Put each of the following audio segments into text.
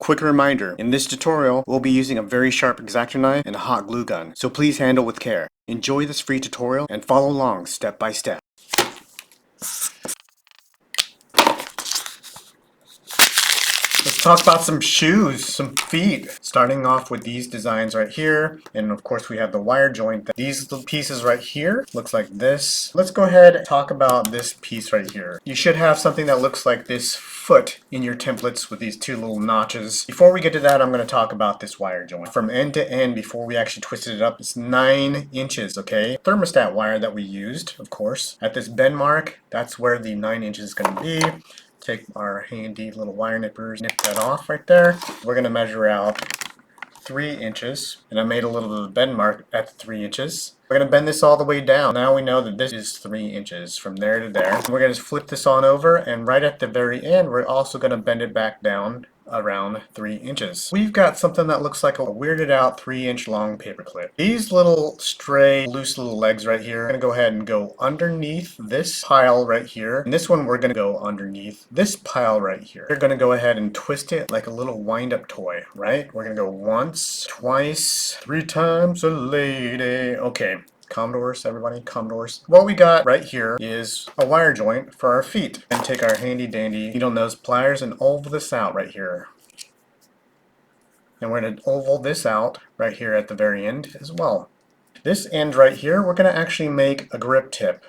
Quick reminder, in this tutorial, we'll be using a very sharp X-Acto knife and a hot glue gun, so please handle with care. Enjoy this free tutorial and follow along step by step. Let's talk about some shoes, some feet. Starting off with these designs right here, and of course we have the wire joint. These little pieces right here looks like this. Let's go ahead and talk about this piece right here. You should have something that looks like this foot in your templates with these two little notches. Before we get to that, I'm going to talk about this wire joint. From end to end, before we actually twisted it up, it's 9 inches, okay? Thermostat wire that we used, of course. At this bend mark, that's where the 9 inches is going to be. Take our handy little wire nippers, nip that off right there. We're going to measure out 3 inches, and I made a little bit of a bend mark at 3 inches. We're going to bend this all the way down. Now we know that this is 3 inches from there to there. We're going to flip this on over, and right at the very end, we're also going to bend it back down around 3 inches. We've got something that looks like a weirded out 3-inch long paper clip. These little stray loose little legs right here are going to go ahead and go underneath this pile right here, and this one we're going to go underneath this pile right here. We're going to go ahead and twist it like a little wind-up toy, right? We're going to go once, twice, 3 times a lady. Okay. Commodores, everybody, Commodores. What we got right here is a wire joint for our feet. And take our handy dandy needle nose pliers and oval this out right here. And we're going to oval this out right here at the very end as well. This end right here, we're going to actually make a grip tip.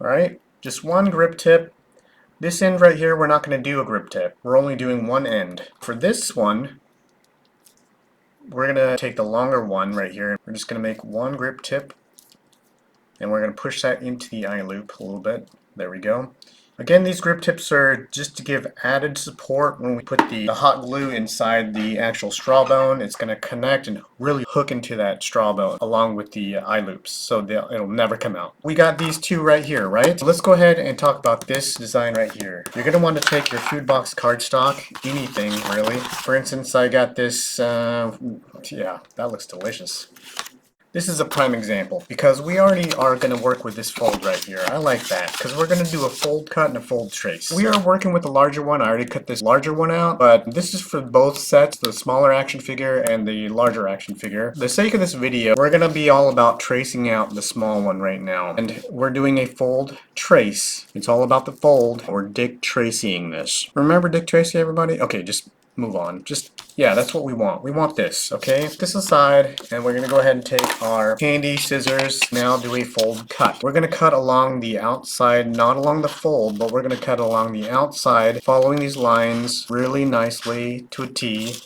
Alright, just one grip tip. This end right here, we're not going to do a grip tip. We're only doing one end. For this one, we're going to take the longer one right here. We're just going to make one grip tip, and we're going to push that into the eye loop a little bit. There we go. Again, these grip tips are just to give added support when we put the hot glue inside the actual straw bone. It's going to connect and really hook into that straw bone along with the eye loops, so it'll never come out. We got these two right here, right? So let's go ahead and talk about this design right here. You're going to want to take your food box cardstock, anything really. For instance, I got this, yeah, that looks delicious. This is a prime example because we already are going to work with this fold right here. I like that because we're going to do a fold cut and a fold trace. We are working with the larger one. I already cut this larger one out, but this is for both sets, the smaller action figure and the larger action figure. For the sake of this video, we're going to be all about tracing out the small one right now. And we're doing a fold trace. It's all about the fold. We're Dick Tracying this. Remember Dick Tracy, everybody? Okay, just move on. Yeah, that's what we want. We want this, okay? Put this aside, and we're going to go ahead and take our handy scissors, now do a fold cut. We're going to cut along the outside, not along the fold, but we're going to cut along the outside, following these lines really nicely to a T.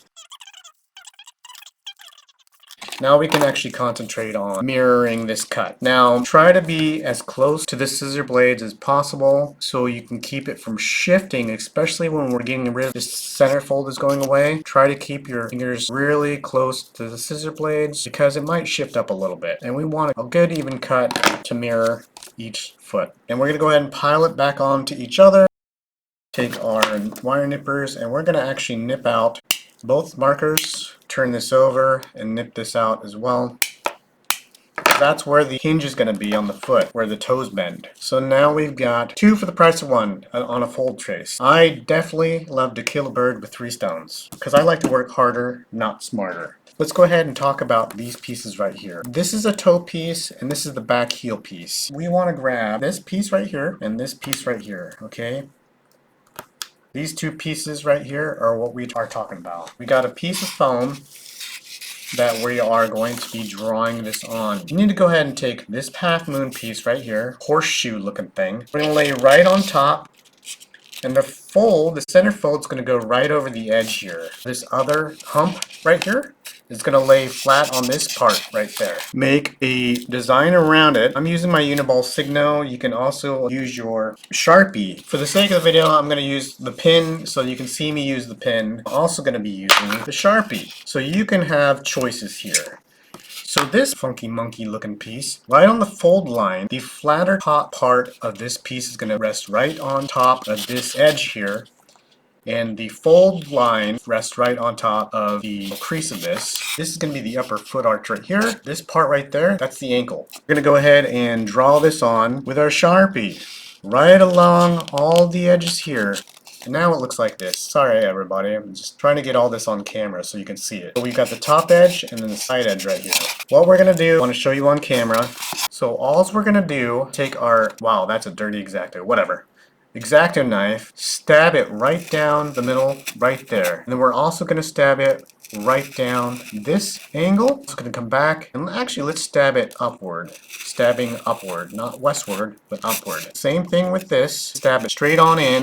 Now we can actually concentrate on mirroring this cut. Now try to be as close to the scissor blades as possible so you can keep it from shifting, especially when we're getting rid of this center fold is going away. Try to keep your fingers really close to the scissor blades because it might shift up a little bit. And we want a good even cut to mirror each foot. And we're going to go ahead and pile it back onto each other. Take our wire nippers and we're going to actually nip out both markers. Turn this over and nip this out as well. That's where the hinge is going to be on the foot, where the toes bend. So now we've got 2 for the price of 1 on a fold trace. I definitely love to kill a bird with 3 stones because I like to work harder, not smarter. Let's go ahead and talk about these pieces right here. This is a toe piece and this is the back heel piece. We want to grab this piece right here and this piece right here, okay? These 2 pieces right here are what we are talking about. We got a piece of foam that we are going to be drawing this on. You need to go ahead and take this half moon piece right here, horseshoe looking thing. We're going to lay right on top, and the fold, the center fold is going to go right over the edge here. This other hump right here is going to lay flat on this part right there. Make a design around it. I'm using my Uniball Signo. You can also use your Sharpie. For the sake of the video, I'm going to use the pen so you can see me use the pen. I'm also going to be using the Sharpie. So you can have choices here. So this funky monkey looking piece, right on the fold line, the flatter top part of this piece is going to rest right on top of this edge here. And the fold line rests right on top of the crease of this. This is going to be the upper foot arch right here. This part right there, that's the ankle. We're going to go ahead and draw this on with our Sharpie. Right along all the edges here. And now it looks like this. Sorry everybody, I'm just trying to get all this on camera so you can see it. So we've got the top edge and then the side edge right here. What we're going to do, I want to show you on camera. So all we're going to do, take our, wow, that's a dirty X-Acto, whatever. X-Acto knife, stab it right down the middle, right there. And then we're also going to stab it right down this angle. It's going to come back, and actually let's stab it upward. Stabbing upward, not westward, but upward. Same thing with this. Stab it straight on in,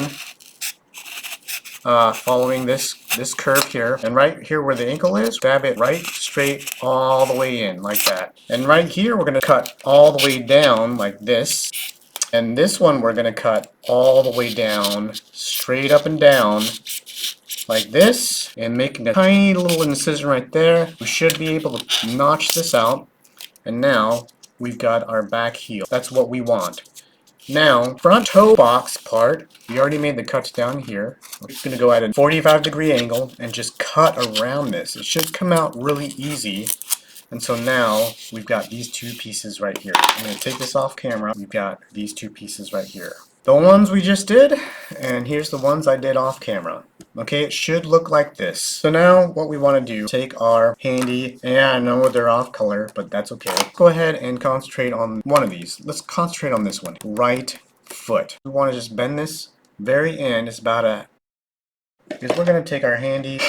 following this curve here. And right here where the ankle is, stab it right straight all the way in, like that. And right here we're going to cut all the way down like this. And this one we're going to cut all the way down, straight up and down, like this, and making a tiny little incision right there. We should be able to notch this out. And now we've got our back heel. That's what we want. Now, front toe box part, we already made the cuts down here. We're just going to go at a 45-degree angle and just cut around this. It should come out really easy. And so now we've got these two pieces right here. I'm going to take this off camera. We've got these two pieces right here. The ones we just did, and here's the ones I did off camera. Okay, it should look like this. So now what we want to do, take our handy, yeah, I know they're off color, but that's okay. Let's go ahead and concentrate on one of these. Let's concentrate on this one, right foot. We want to just bend this very end. It's about a, because we're going to take our handy,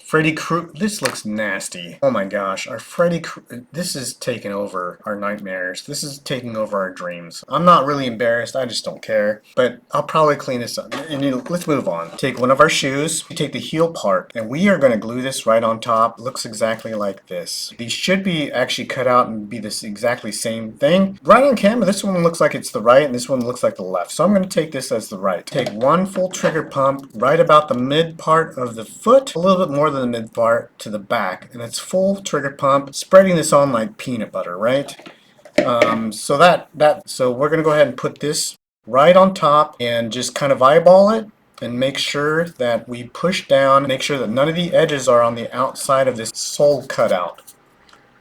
Freddy Krueger, this looks nasty. Oh my gosh, our Freddy Krueger, this is taking over our nightmares. This is taking over our dreams. I'm not really embarrassed, I just don't care. But I'll probably clean this up. And let's move on. Take one of our shoes, we take the heel part, and we are going to glue this right on top. It looks exactly like this. These should be actually cut out and be this exactly same thing. Right on camera, this one looks like it's the right, and this one looks like the left. So I'm going to take this as the right. Take one full trigger pump right about the mid part of the foot, a little bit more than the mid part to the back, and it's full trigger pump, spreading this on like peanut butter, right? So we're gonna go ahead and put this right on top and just kind of eyeball it and make sure that we push down, make sure that none of the edges are on the outside of this sole cutout.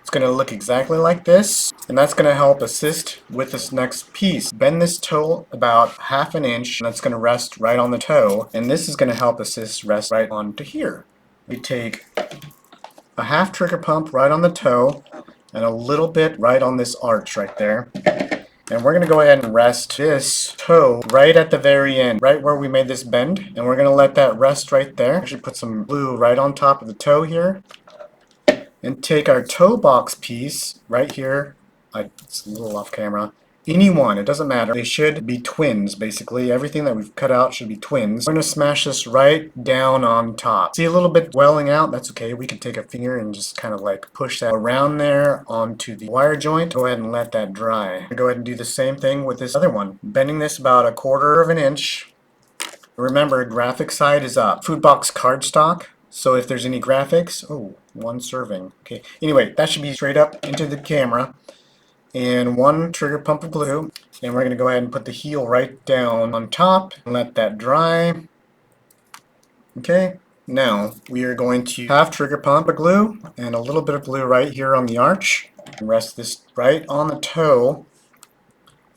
It's going to look exactly like this, and that's going to help assist with this next piece. Bend this toe about 1/2 inch, and that's going to rest right on the toe, and this is going to help assist rest right onto here. We take a 1/2 trigger pump right on the toe, and a little bit right on this arch right there. And we're going to go ahead and rest this toe right at the very end, right where we made this bend, and we're going to let that rest right there. Actually put some glue right on top of the toe here. And take our toe box piece right here, it's a little off camera, any one, it doesn't matter, they should be twins basically, everything that we've cut out should be twins. We're going to smash this right down on top. See a little bit welling out, that's okay, we can take a finger and just kind of like push that around there onto the wire joint. Go ahead and let that dry. Go ahead and do the same thing with this other one, bending this about 1/4 inch. Remember, graphic side is up. Food box cardstock. So if there's any graphics, oh, 1 serving. Okay. Anyway, that should be straight up into the camera. And 1 trigger pump of glue. And we're going to go ahead and put the heel right down on top and let that dry. Okay. Now we are going to 1/2 trigger pump of glue and a little bit of glue right here on the arch. And rest this right on the toe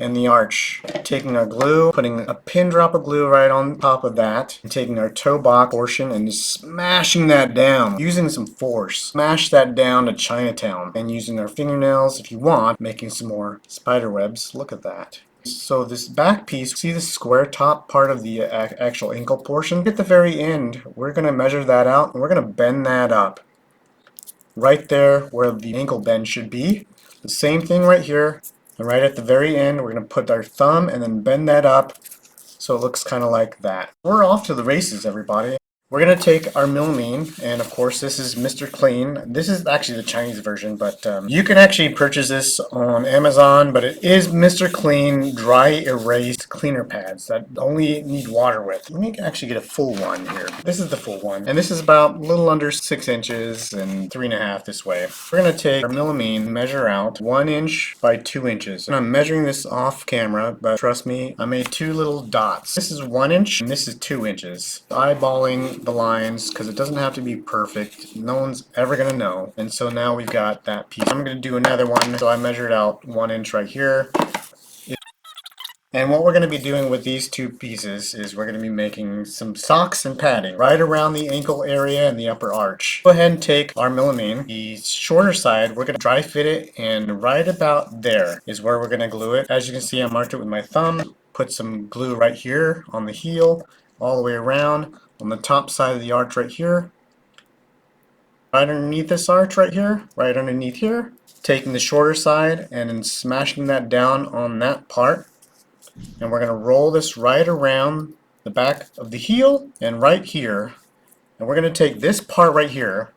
and the arch. Taking our glue, putting a pin drop of glue right on top of that, and taking our toe box portion and just smashing that down, using some force. Smash that down to Chinatown, and using our fingernails if you want, making some more spider webs. Look at that. So this back piece, see the square top part of the actual ankle portion? At the very end, we're going to measure that out, and we're going to bend that up. Right there where the ankle bend should be. The same thing right here. And right at the very end, we're going to put our thumb and then bend that up so it looks kind of like that. We're off to the races, everybody. We're going to take our Melamine, and of course this is Mr. Clean. This is actually the Chinese version, but you can actually purchase this on Amazon, but it is Mr. Clean dry erased cleaner pads that only need water with. Let me actually get a full one here. This is the full one, and this is about a little under 6 inches and 3.5 this way. We're going to take our Melamine, measure out 1 inch by 2 inches. And I'm measuring this off camera, but trust me, I made 2 little dots. This is 1 inch, and this is 2 inches. Eyeballing the lines because it doesn't have to be perfect. No one's ever gonna know. And so now we've got that piece. I'm gonna do another one. So I measured out 1 inch right here. And what we're going to be doing with these two pieces is we're going to be making some socks and padding right around the ankle area and the upper arch. Go ahead and take our melamine, the shorter side, we're going to dry fit it, and right about there is where we're going to glue it. As you can see, I marked it with my thumb. Put some glue right here on the heel, all the way around, on the top side of the arch right here. Right underneath this arch right here, right underneath here. Taking the shorter side and then smashing that down on that part. And we're going to roll this right around the back of the heel and right here. And we're going to take this part right here,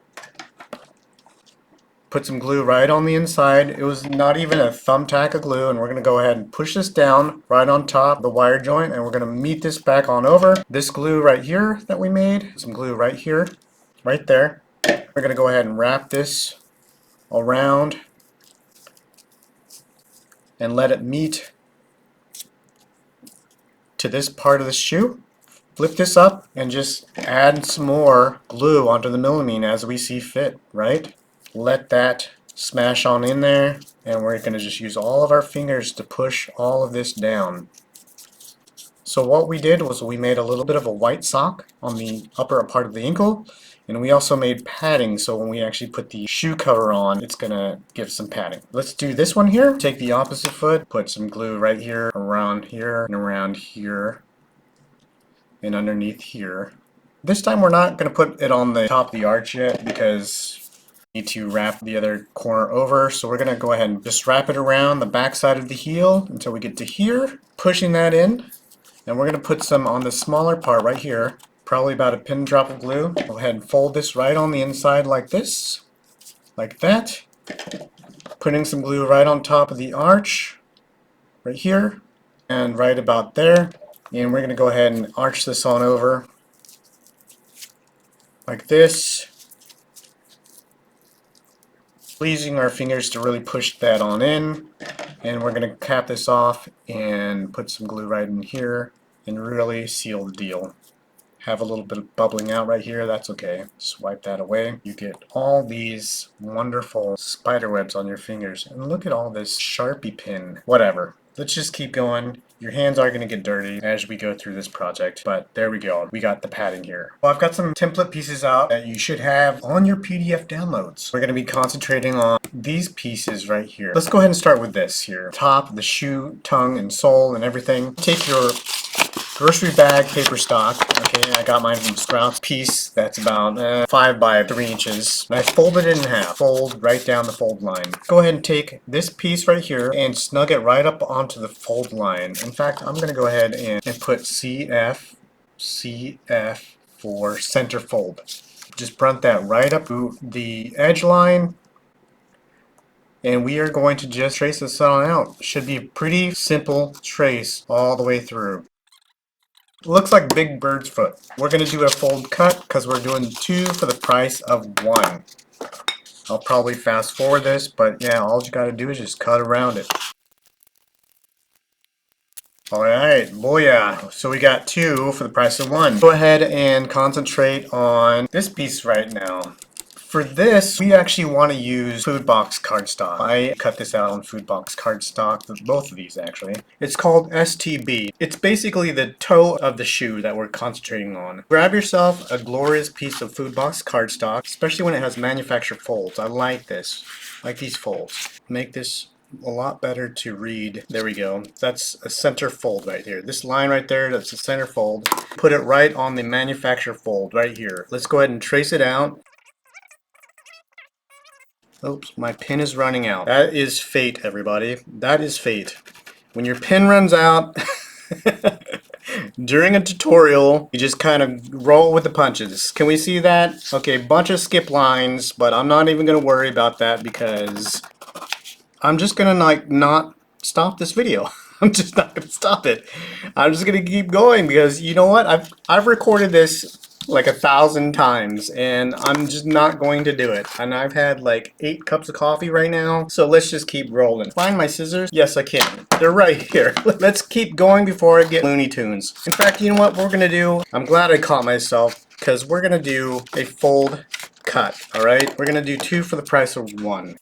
put some glue right on the inside. It was not even a thumbtack of glue, and we're going to go ahead and push this down right on top of the wire joint, and we're going to meet this back on over. This glue right here that we made, some glue right here, right there. We're going to go ahead and wrap this around and let it meet to this part of the shoe. Flip this up and just add some more glue onto the melamine as we see fit, right? Let that smash on in there, and we're going to just use all of our fingers to push all of this down. So what we did was we made a little bit of a white sock on the upper part of the ankle, and we also made padding, so when we actually put the shoe cover on, it's going to give some padding. Let's do this one here. Take the opposite foot, put some glue right here, around here, and underneath here. This time we're not going to put it on the top of the arch yet because we need to wrap the other corner over, so we're going to go ahead and just wrap it around the back side of the heel until we get to here, pushing that in, and we're going to put some on the smaller part right here. Probably about a pin drop of glue. Go ahead and fold this right on the inside like this, like that. Putting some glue right on top of the arch, right here, and right about there. And we're going to go ahead and arch this on over, like this. Using our fingers to really push that on in. And we're going to cap this off and put some glue right in here and really seal the deal. Have a little bit of bubbling out right here, that's okay. Just wipe that away. You get all these wonderful spider webs on your fingers. And look at all this Sharpie pin. Whatever. Let's just keep going. Your hands are going to get dirty as we go through this project, but there we go. We got the padding here. Well, I've got some template pieces out that you should have on your PDF downloads. We're going to be concentrating on these pieces right here. Let's go ahead and start with this here. Top, the shoe, tongue, and sole, and everything. Take your grocery bag paper stock. Okay, I got mine from Sprouts. Piece that's about 5 by 3 inches. And I folded it in half. Fold right down the fold line. Go ahead and take this piece right here and snug it right up onto the fold line. In fact, I'm going to go ahead and put CF for center fold. Just brunt that right up to the edge line. And we are going to just trace this on out. Should be a pretty simple trace all the way through. Looks like Big Bird's foot. We're going to do a fold cut because we're doing 2 for the price of 1. I'll probably fast forward this, but yeah, all you got to do is just cut around it. Alright, booyah. So we got 2 for the price of 1. Go ahead and concentrate on this piece right now. For this, we actually want to use food box cardstock. I cut this out on food box cardstock, both of these actually. It's called STB. It's basically the toe of the shoe that we're concentrating on. Grab yourself a glorious piece of food box cardstock, especially when it has manufactured folds. I like this. I like these folds. Make this a lot better to read. There we go. That's a center fold right here. This line right there, that's a center fold. Put it right on the manufactured fold right here. Let's go ahead and trace it out. Oops, my pen is running out. That is fate, everybody. That is fate. When your pen runs out during a tutorial, you just kind of roll with the punches. Can we see that? Okay, bunch of skip lines, but I'm not even going to worry about that because I'm just going to not stop this video. I'm just not going to stop it. I'm just going to keep going because you know what? I've recorded this like 1,000 times and I'm just not going to do it. And I've had like 8 cups of coffee right now, so let's just keep rolling. Find my scissors? Yes, I can. They're right here. Let's keep going before I get Looney Tunes. In fact, you know what we're gonna do? I'm glad I caught myself because we're gonna do a fold cut. All right, we're gonna do 2 for the price of 1.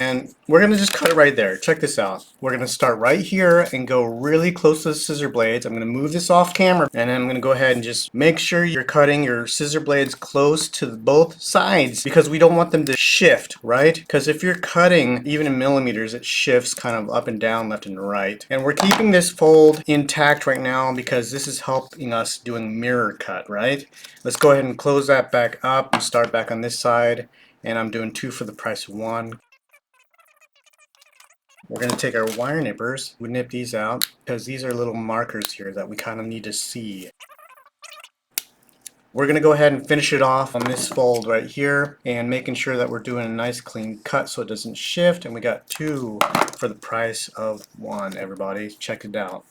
And we're going to just cut it right there. Check this out. We're going to start right here and go really close to the scissor blades. I'm going to move this off camera, and then I'm going to go ahead and just make sure you're cutting your scissor blades close to both sides, because we don't want them to shift, right? Because if you're cutting even in millimeters, it shifts kind of up and down, left and right. And we're keeping this fold intact right now because this is helping us doing mirror cut, right? Let's go ahead and close that back up and start back on this side. And I'm doing 2 for the price of 1. We're going to take our wire nippers, we nip these out, because these are little markers here that we kind of need to see. We're going to go ahead and finish it off on this fold right here, and making sure that we're doing a nice clean cut so it doesn't shift, and we got 2 for the price of 1, everybody. Check it out.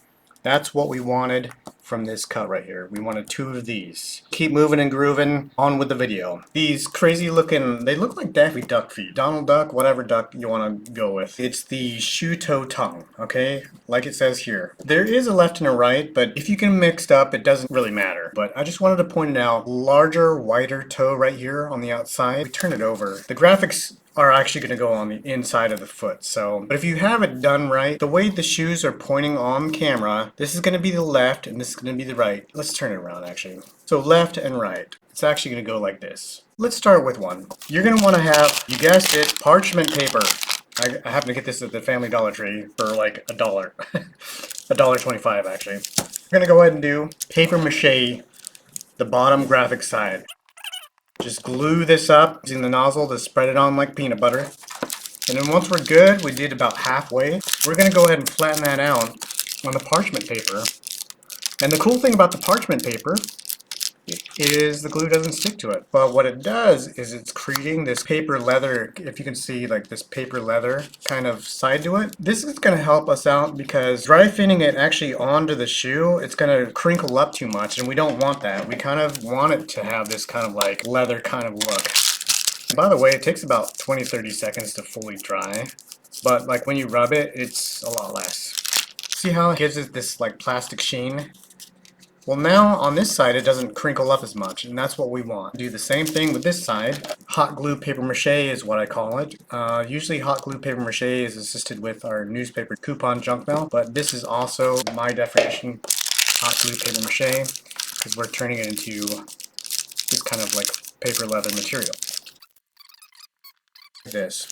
That's what we wanted from this cut right here. We wanted 2 of these. Keep moving and grooving, on with the video. These crazy looking, they look like Daffy Duck feet. Donald Duck, whatever duck you want to go with. It's the shoe toe tongue, okay? Like it says here. There is a left and a right, but if you get mixed up, it doesn't really matter. But I just wanted to point it out. Larger, wider toe right here on the outside. We turn it over. The graphics are actually going to go on the inside of the foot. So, but if you have it done right, the way the shoes are pointing on camera, this is going to be the left and this is going to be the right. Let's turn it around actually. So left and right. It's actually going to go like this. Let's start with one. You're going to want to have, you guessed it, parchment paper. I happen to get this at the Family Dollar Tree for like $1. $1.25 actually. We're going to go ahead and do Paper Mache the bottom graphic side. Just glue this up using the nozzle to spread it on like peanut butter. And then once we're good, we did about halfway, we're going to go ahead and flatten that out on the parchment paper. And the cool thing about the parchment paper is the glue doesn't stick to it. But what it does is it's creating this paper leather, if you can see like this paper leather kind of side to it. This is going to help us out because dry fitting it actually onto the shoe, it's going to crinkle up too much and we don't want that. We kind of want it to have this kind of like leather kind of look. And by the way, it takes about 20-30 seconds to fully dry, but like when you rub it, it's a lot less. See how it gives it this like plastic sheen? Well, now on this side it doesn't crinkle up as much, and that's what we want. Do the same thing with this side. Hot glue paper mache is what I call it. Usually hot glue paper mache is assisted with our newspaper coupon junk mail, but this is also my definition hot glue paper mache because we're turning it into this kind of like paper leather material. This.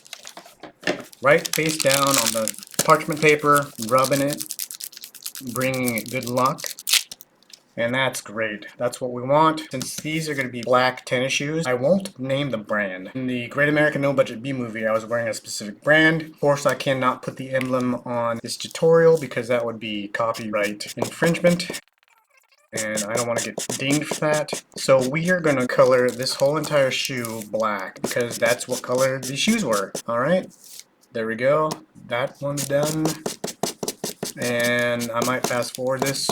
Right face down on the parchment paper, rubbing it, bringing it good luck. And that's great. That's what we want. Since these are going to be black tennis shoes, I won't name the brand. In the Great American No Budget B movie, I was wearing a specific brand. Of course, I cannot put the emblem on this tutorial because that would be copyright infringement. And I don't want to get dinged for that. So we are going to color this whole entire shoe black because that's what color these shoes were. Alright, there we go. That one's done. And I might fast forward this.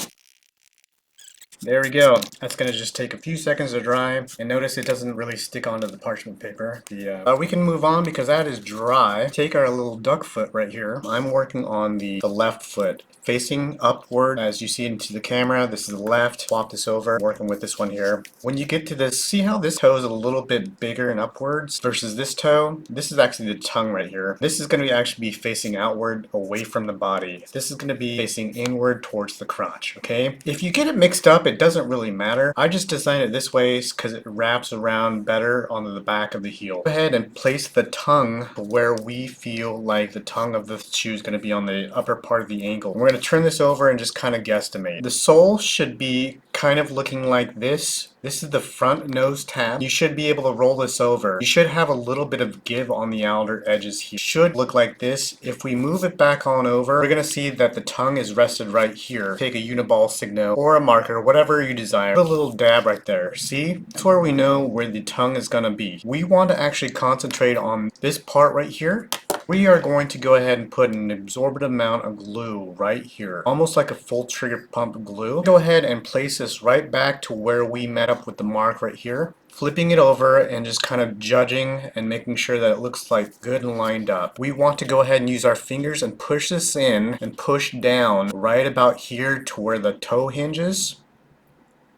There we go. That's going to just take a few seconds to dry. And notice it doesn't really stick onto the parchment paper. We can move on because that is dry. Take our little duck foot right here. I'm working on the left foot. Facing upward as you see into the camera. This is the left. Swap this over. Working with this one here. When you get to this, see how this toe is a little bit bigger and upwards versus this toe? This is actually the tongue right here. This is going to actually be facing outward away from the body. This is going to be facing inward towards the crotch, okay? If you get it mixed up, it doesn't really matter. I just designed it this way because it wraps around better on the back of the heel. Go ahead and place the tongue where we feel like the tongue of the shoe is going to be on the upper part of the ankle. We're going to turn this over and just kind of guesstimate. The sole should be kind of looking like this. This is the front nose tab. You should be able to roll this over. You should have a little bit of give on the outer edges here. It should look like this. If we move it back on over, we're going to see that the tongue is rested right here. Take a uniball signo or a marker, whatever you desire. Put a little dab right there. See? That's where we know where the tongue is going to be. We want to actually concentrate on this part right here. We are going to go ahead and put an absorbent amount of glue right here, almost like a full trigger pump glue. Go ahead and place this right back to where we met up with the mark right here. Flipping it over and just kind of judging and making sure that it looks like good and lined up. We want to go ahead and use our fingers and push this in and push down right about here to where the toe hinges,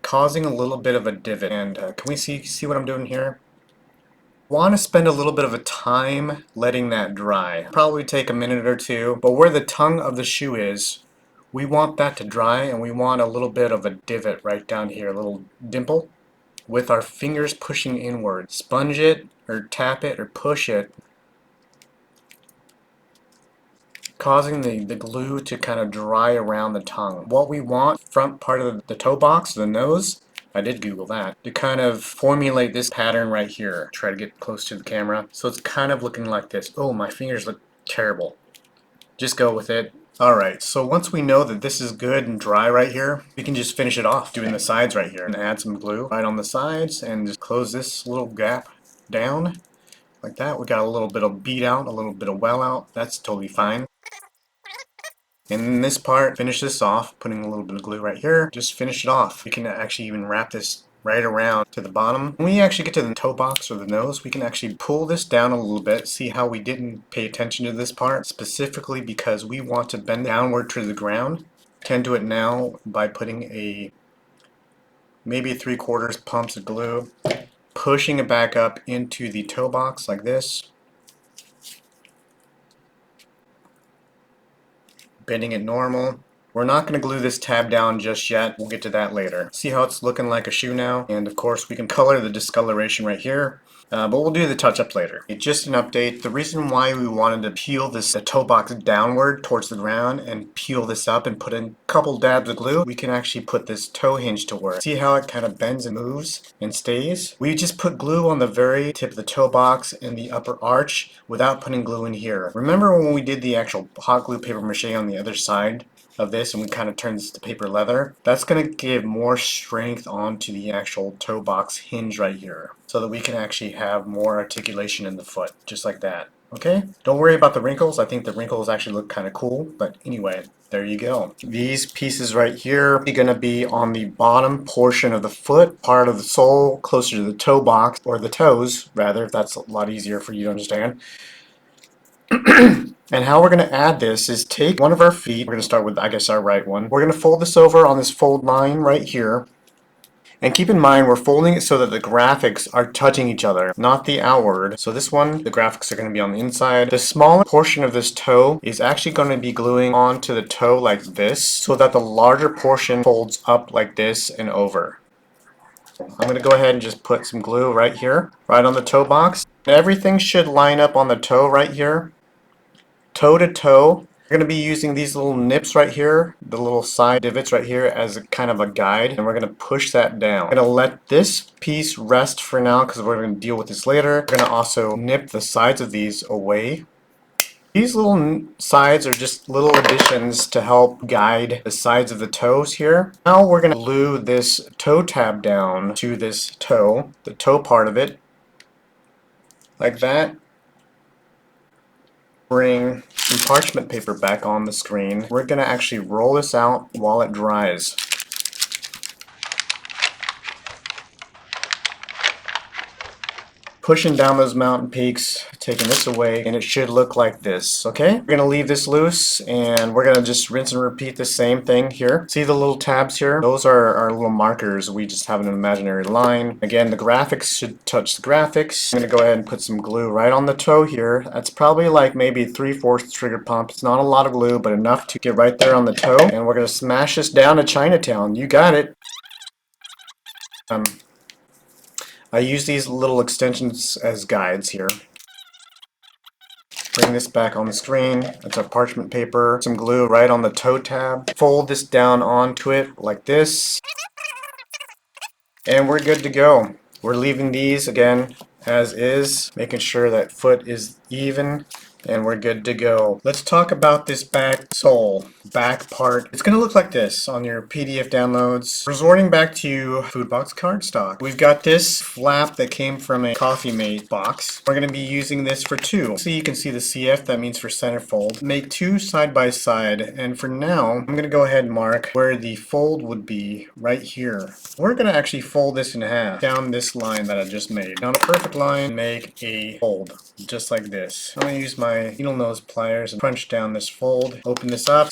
causing a little bit of a divot. And can we see what I'm doing here? Want to spend a little bit of a time letting that dry. Probably take a minute or two, but where the tongue of the shoe is, we want that to dry, and we want a little bit of a divot right down here, a little dimple, with our fingers pushing inward. Sponge it, or tap it, or push it, causing the glue to kind of dry around the tongue. What we want, front part of the toe box, the nose, I did Google that, to kind of formulate this pattern right here. Try to get close to the camera. So it's kind of looking like this. Oh, my fingers look terrible. Just go with it. Alright, so once we know that this is good and dry right here, we can just finish it off doing the sides right here and add some glue right on the sides and just close this little gap down like that. We got a little bit of bead out, a little bit of well out. That's totally fine. And in this part, finish this off, putting a little bit of glue right here. Just finish it off. We can actually even wrap this right around to the bottom. When we actually get to the toe box or the nose, we can actually pull this down a little bit. See how we didn't pay attention to this part? Specifically because we want to bend downward to the ground. Tend to it now by putting maybe 3/4 pumps of glue, pushing it back up into the toe box like this. Bending it normal. We're not going to glue this tab down just yet. We'll get to that later. See how it's looking like a shoe now? And of course we can color the discoloration right here. But we'll do the touch-up later. Just an update. The reason why we wanted to peel the toe box downward towards the ground and peel this up and put in a couple dabs of glue, we can actually put this toe hinge to work. See how it kind of bends and moves and stays? We just put glue on the very tip of the toe box and the upper arch without putting glue in here. Remember when we did the actual hot glue paper mache on the other side of this and we kind of turn this to paper leather? That's going to give more strength onto the actual toe box hinge right here so that we can actually have more articulation in the foot, just like that. Okay? Don't worry about the wrinkles. I think the wrinkles actually look kind of cool, but anyway, there you go. These pieces right here are going to be on the bottom portion of the foot, part of the sole, closer to the toe box, or the toes, rather, if that's a lot easier for you to understand. And how we're going to add this is take one of our feet, we're going to start with, I guess, our right one. We're going to fold this over on this fold line right here. And keep in mind, we're folding it so that the graphics are touching each other, not the outward. So this one, the graphics are going to be on the inside. The smaller portion of this toe is actually going to be gluing onto the toe like this, so that the larger portion folds up like this and over. I'm going to go ahead and just put some glue right here, right on the toe box. Everything should line up on the toe right here. Toe to toe. We're going to be using these little nips right here, the little side divots right here as a kind of a guide, and we're going to push that down. We're going to let this piece rest for now because we're going to deal with this later. We're going to also nip the sides of these away. These little sides are just little additions to help guide the sides of the toes here. Now we're going to glue this toe tab down to this toe, the toe part of it, like that. Bring some parchment paper back on the screen. We're going to actually roll this out while it dries. Pushing down those mountain peaks, taking this away, and it should look like this, okay? We're going to leave this loose, and we're going to just rinse and repeat the same thing here. See the little tabs here? Those are our little markers. We just have an imaginary line. Again, the graphics should touch the graphics. I'm going to go ahead and put some glue right on the toe here. That's probably like maybe 3/4 trigger pump. It's not a lot of glue, but enough to get right there on the toe. And we're going to smash this down to Chinatown. You got it. I use these little extensions as guides here. Bring this back on the screen. That's our parchment paper. Some glue right on the toe tab. Fold this down onto it like this. And we're good to go. We're leaving these again as is, making sure that foot is even, and we're good to go. Let's talk about this back sole, back part. It's going to look like this on your PDF downloads. Resorting back to Food Box Cardstock. We've got this flap that came from a Coffee Mate box. We're going to be using this for 2. So you can see the CF, that means for centerfold. Make 2 side by side, and for now, I'm going to go ahead and mark where the fold would be right here. We're going to actually fold this in half down this line that I just made. Down a perfect line, make a fold, just like this. I'm going to use my needle nose pliers and crunch down this fold. Open this up.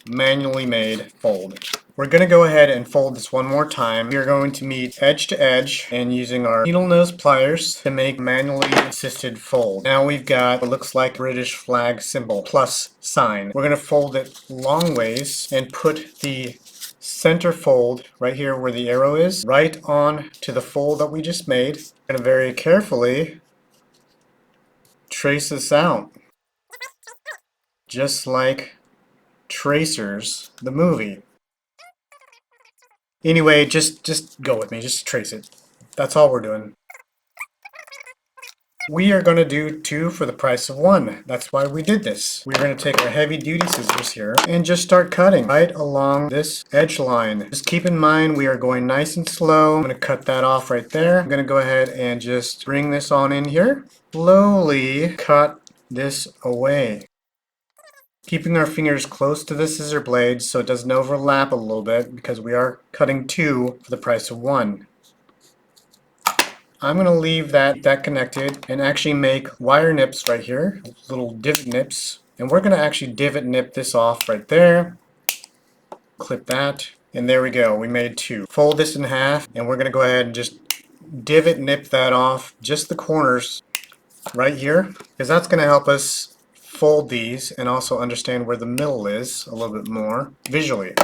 Manually made fold. We're going to go ahead and fold this one more time. We are going to meet edge to edge and using our needle nose pliers to make manually assisted fold. Now we've got what looks like British flag symbol, plus sign. We're going to fold it long ways and put the center fold right here where the arrow is right on to the fold that we just made. We're going to very carefully trace this out, just like Tracers, the movie. Anyway, just go with me, just trace it. That's all we're doing. We are going to do 2 for the price of 1. That's why we did this. We're going to take our heavy duty scissors here and just start cutting right along this edge line. Just keep in mind we are going nice and slow. I'm going to cut that off right there. I'm going to go ahead and just bring this on in here. Slowly cut this away. Keeping our fingers close to the scissor blades so it doesn't overlap a little bit because we are cutting 2 for the price of 1. I'm going to leave that connected and actually make wire nips right here, little divot nips. And we're going to actually divot nip this off right there. Clip that. And there we go. We made 2. Fold this in half and we're going to go ahead and just divot nip that off, just the corners right here, because that's going to help us fold these and also understand where the middle is a little bit more visually.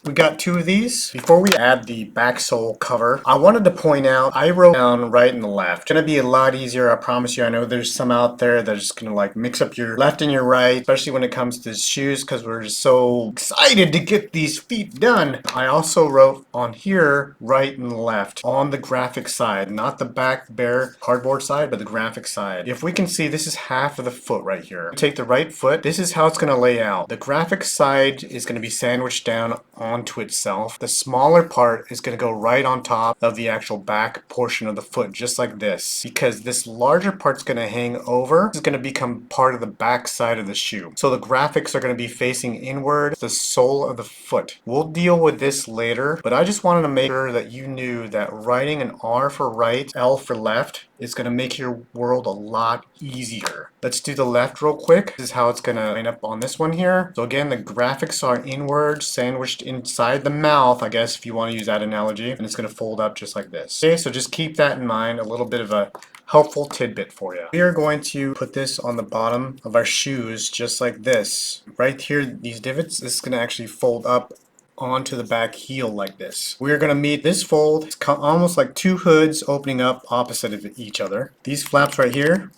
We got 2 of these. Before we add the back sole cover, I wanted to point out I wrote down right and the left. It's gonna be a lot easier, I promise you. I know there's some out there that are just gonna like mix up your left and your right, especially when it comes to shoes because we're just so excited to get these feet done. I also wrote on here right and left on the graphic side, not the back bare cardboard side, but the graphic side. If we can see, this is half of the foot right here. Take the right foot, this is how it's gonna lay out. The graphic side is gonna be sandwiched down onto itself. The smaller part is going to go right on top of the actual back portion of the foot, just like this, because this larger part's going to hang over. This is going to become part of the back side of the shoe. So the graphics are going to be facing inward, the sole of the foot. We'll deal with this later, but I just wanted to make sure that you knew that writing an R for right, L for left, is going to make your world a lot easier. Let's do the left real quick. This is how it's going to line up on this one here. So again, the graphics are inward, sandwiched inside the mouth, I guess, if you want to use that analogy, and it's going to fold up just like this. Okay, so just keep that in mind, a little bit of a helpful tidbit for you. We are going to put this on the bottom of our shoes just like this. Right here, these divots, this is going to actually fold up onto the back heel like this. We're going to meet this fold. It's almost like 2 hoods opening up opposite of each other. These flaps right here.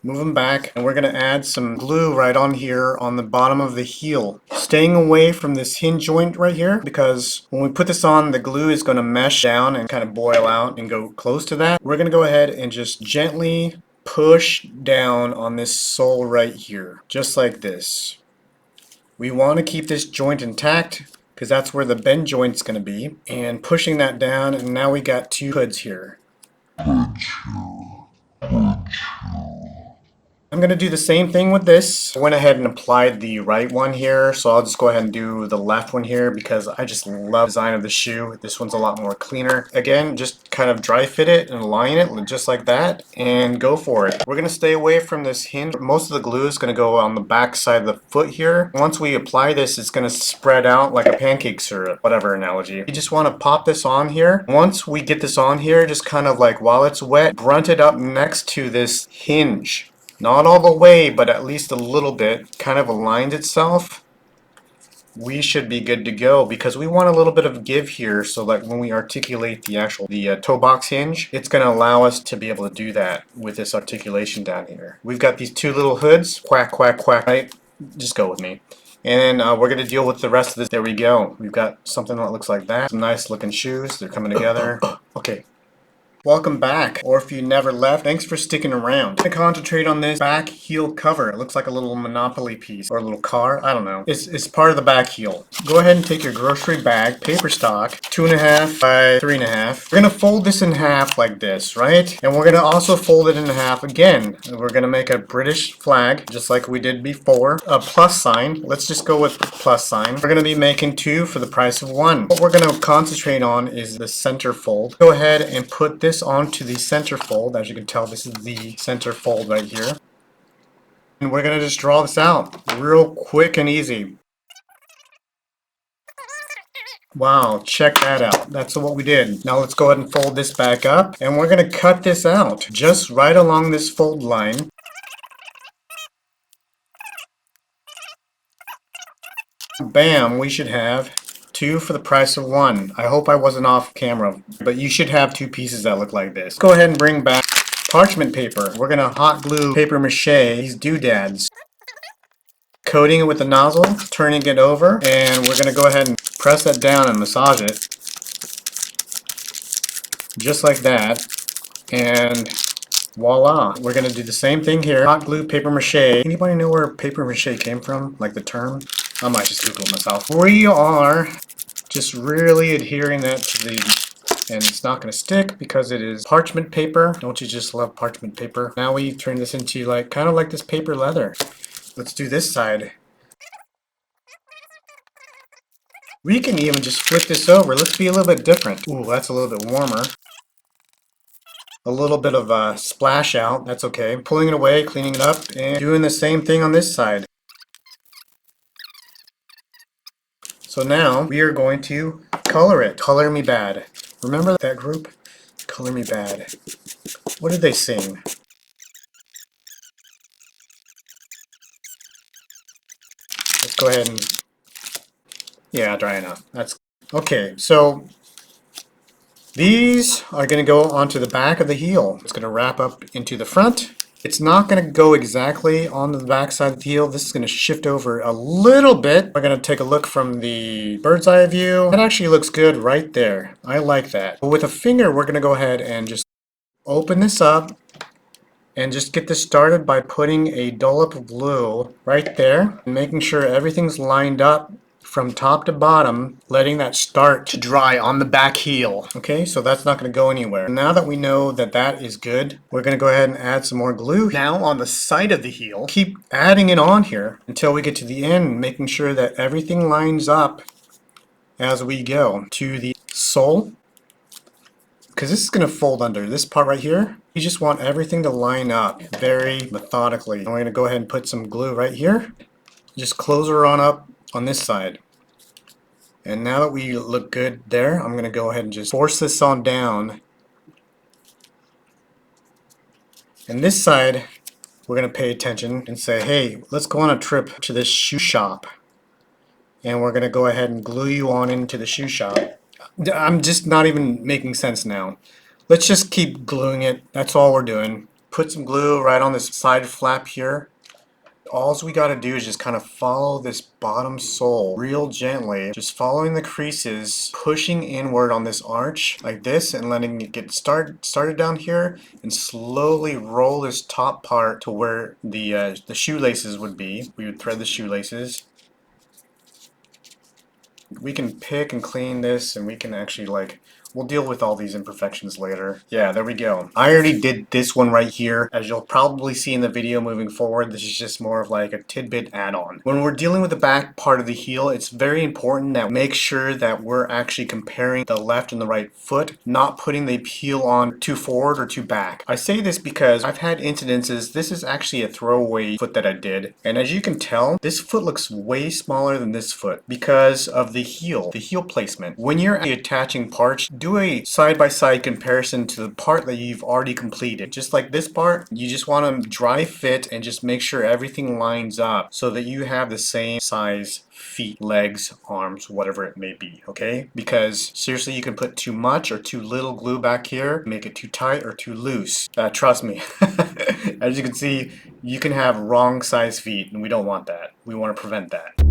Move them back, and we're going to add some glue right on here on the bottom of the heel. Staying away from this hinge joint right here, because when we put this on, the glue is going to mesh down and kind of boil out and go close to that. We're going to go ahead and just gently push down on this sole right here, just like this. We want to keep this joint intact because that's where the bend joint's going to be, and pushing that down, and now we got 2 hoods here. I'm going to do the same thing with this. I went ahead and applied the right one here, so I'll just go ahead and do the left one here because I just love the design of the shoe. This one's a lot more cleaner. Again, just kind of dry fit it and align it just like that and go for it. We're going to stay away from this hinge. Most of the glue is going to go on the back side of the foot here. Once we apply this, it's going to spread out like a pancake syrup, whatever analogy. You just want to pop this on here. Once we get this on here, just kind of like while it's wet, brunt it up next to this hinge. Not all the way, but at least a little bit, kind of aligned itself. We should be good to go because we want a little bit of give here so that when we articulate the toe box hinge, it's going to allow us to be able to do that with this articulation down here. We've got these 2 little hoods, quack, quack, quack, right? Just go with me. And then we're going to deal with the rest of this. There we go. We've got something that looks like that. Some nice looking shoes. They're coming together. Okay. Welcome back, or if you never left, thanks for sticking around. I'm going to concentrate on this back heel cover. It looks like a little Monopoly piece, or a little car, I don't know. It's part of the back heel. Go ahead and take your grocery bag, paper stock, 2.5 by 3.5. We're going to fold this in half like this, right? And we're going to also fold it in half again. We're going to make a British flag, just like we did before. A plus sign. Let's just go with plus sign. We're going to be making 2 for the price of 1. What we're going to concentrate on is the center fold. Go ahead and put this onto the center fold. As you can tell, this is the center fold right here. And we're gonna just draw this out real quick and easy. Wow, check that out. That's what we did. Now let's go ahead and fold this back up, and we're gonna cut this out just right along this fold line. Bam, we should have two for the price of one. I hope I wasn't off camera, but you should have two pieces that look like this. Go ahead and bring back parchment paper. We're gonna hot glue paper mache these doodads. Coating it with the nozzle, turning it over, and we're gonna go ahead and press that down and massage it. Just like that. And voila. We're gonna do the same thing here. Hot glue paper mache. Anybody know where paper mache came from? Like the term? I might just Google it myself. We are just really adhering that to the, and it's not going to stick because it is parchment paper. Don't you just love parchment paper? Now we turn this into like kind of like this paper leather. Let's do this side. We can even just flip this over. Let's be a little bit different. Ooh, that's a little bit warmer. A little bit of a splash out. That's okay. Pulling it away, cleaning it up, and doing the same thing on this side. So now we are going to color it. Color Me Bad. Remember that group? Color Me Bad. What did they sing? Let's go ahead and... yeah, dry enough. That's okay. So these are going to go onto the back of the heel. It's going to wrap up into the front. It's not going to go exactly on the back side of the heel. This is going to shift over a little bit. We're going to take a look from the bird's eye view. That actually looks good right there. I like that. But with a finger, we're going to go ahead and just open this up and just get this started by putting a dollop of glue right there and making sure everything's lined up from top to bottom, letting that start to dry on the back heel. Okay, so that's not going to go anywhere. Now that we know that that is good, we're going to go ahead and add some more glue. Now on the side of the heel, keep adding it on here until we get to the end, making sure that everything lines up as we go to the sole. Because this is going to fold under this part right here. You just want everything to line up very methodically. And we're going to go ahead and put some glue right here. Just close her on up on this side. And now that we look good there, I'm going to go ahead and just force this on down. And this side, we're going to pay attention and say, hey, let's go on a trip to this shoe shop. And we're going to go ahead and glue you on into the shoe shop. I'm just not even making sense now. Let's just keep gluing it. That's all we're doing. Put some glue right on this side flap here. All we got to do is just kind of follow this bottom sole real gently, just following the creases, pushing inward on this arch like this and letting it get started down here, and slowly roll this top part to where the shoelaces would be. We would thread the shoelaces. We can pick and clean this, and we can actually we'll deal with all these imperfections later. Yeah, there we go. I already did this one right here. As you'll probably see in the video moving forward, this is just more of like a tidbit add-on. When we're dealing with the back part of the heel, it's very important that we make sure that we're actually comparing the left and the right foot, not putting the heel on too forward or too back. I say this because I've had incidences. This is actually a throwaway foot that I did, and as you can tell, this foot looks way smaller than this foot because of the heel placement. When you're attaching parts, do a side-by-side comparison to the part that you've already completed. Just like this part, you just want to dry fit and just make sure everything lines up so that you have the same size feet, legs, arms, whatever it may be, okay? Because seriously, you can put too much or too little glue back here, make it too tight or too loose. Trust me. As you can see, you can have wrong size feet, and we don't want that. We want to prevent that.